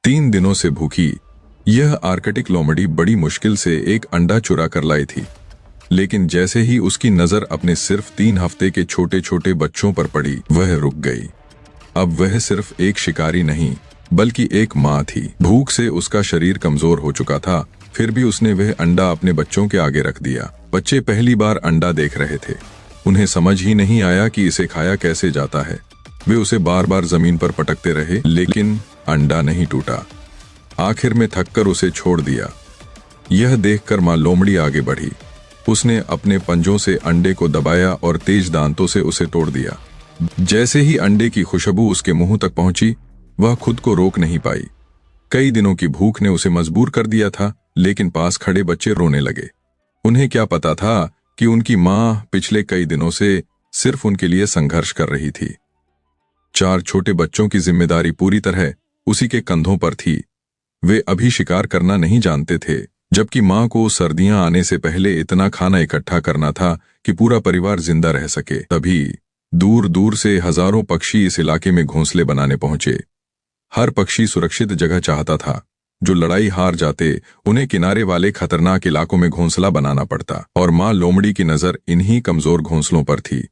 3 दिनों से भूखी यह आर्कटिक लोमड़ी बड़ी मुश्किल से एक अंडा चुरा कर लाई थी, लेकिन जैसे ही उसकी नजर अपने सिर्फ 3 हफ्ते के छोटे छोटे बच्चों पर पड़ी, वह रुक गई। अब वह सिर्फ एक शिकारी नहीं बल्कि एक माँ थी। भूख से उसका शरीर कमजोर हो चुका था, फिर भी उसने वह अंडा अपने बच्चों के आगे रख दिया। बच्चे पहली बार अंडा देख रहे थे, उन्हें समझ ही नहीं आया कि इसे खाया कैसे जाता है। वे उसे बार बार जमीन पर पटकते रहे, लेकिन अंडा नहीं टूटा। आखिर में थककर उसे छोड़ दिया। यह देखकर माँ लोमड़ी आगे बढ़ी। उसने अपने पंजों से अंडे को दबाया और तेज दांतों से उसे तोड़ दिया। जैसे ही अंडे की खुशबू उसके मुंह तक पहुंची, वह खुद को रोक नहीं पाई। कई दिनों की भूख ने उसे मजबूर कर दिया था, लेकिन पास खड़े बच्चे रोने लगे। उन्हें क्या पता था कि उनकी माँ पिछले कई दिनों से सिर्फ उनके लिए संघर्ष कर रही थी। 4 छोटे बच्चों की जिम्मेदारी पूरी तरह उसी के कंधों पर थी। वे अभी शिकार करना नहीं जानते थे, जबकि माँ को सर्दियां आने से पहले इतना खाना इकट्ठा करना था कि पूरा परिवार जिंदा रह सके। तभी दूर दूर से हजारों पक्षी इस इलाके में घोंसले बनाने पहुंचे। हर पक्षी सुरक्षित जगह चाहता था। जो लड़ाई हार जाते, उन्हें किनारे वाले खतरनाक इलाकों में घोंसला बनाना पड़ता, और माँ लोमड़ी की नजर इन्हीं कमजोर घोंसलों पर थी।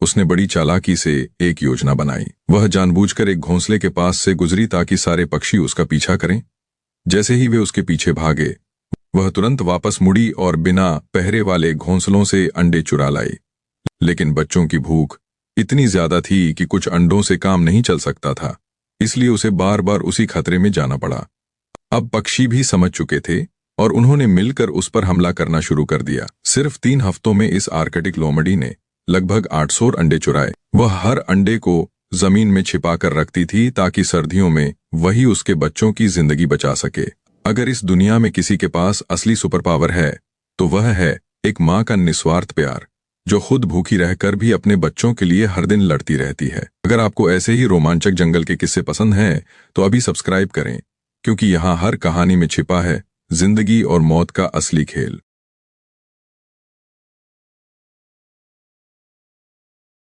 उसने बड़ी चालाकी से एक योजना बनाई। वह जानबूझकर एक घोंसले के पास से गुजरी ताकि सारे पक्षी उसका पीछा करें। जैसे ही वे उसके पीछे भागे, वह तुरंत वापस मुड़ी और बिना पहरे वाले घोंसलों से अंडे चुरा लाई। लेकिन बच्चों की भूख इतनी ज्यादा थी कि कुछ अंडों से काम नहीं चल सकता था, इसलिए उसे बार बार उसी खतरे में जाना पड़ा। अब पक्षी भी समझ चुके थे और उन्होंने मिलकर उस पर हमला करना शुरू कर दिया। सिर्फ 3 हफ्तों में इस आर्कटिक लोमड़ी ने लगभग 800 अंडे चुराए। वह हर अंडे को जमीन में छिपा कर रखती थी ताकि सर्दियों में वही उसके बच्चों की जिंदगी बचा सके। अगर इस दुनिया में किसी के पास असली सुपर पावर है, तो वह है एक माँ का निस्वार्थ प्यार, जो खुद भूखी रहकर भी अपने बच्चों के लिए हर दिन लड़ती रहती है। अगर आपको ऐसे ही रोमांचक जंगल के किस्से पसंद हैं, तो अभी सब्सक्राइब करें, क्योंकि यहाँ हर कहानी में छिपा है जिंदगी और मौत का असली खेल।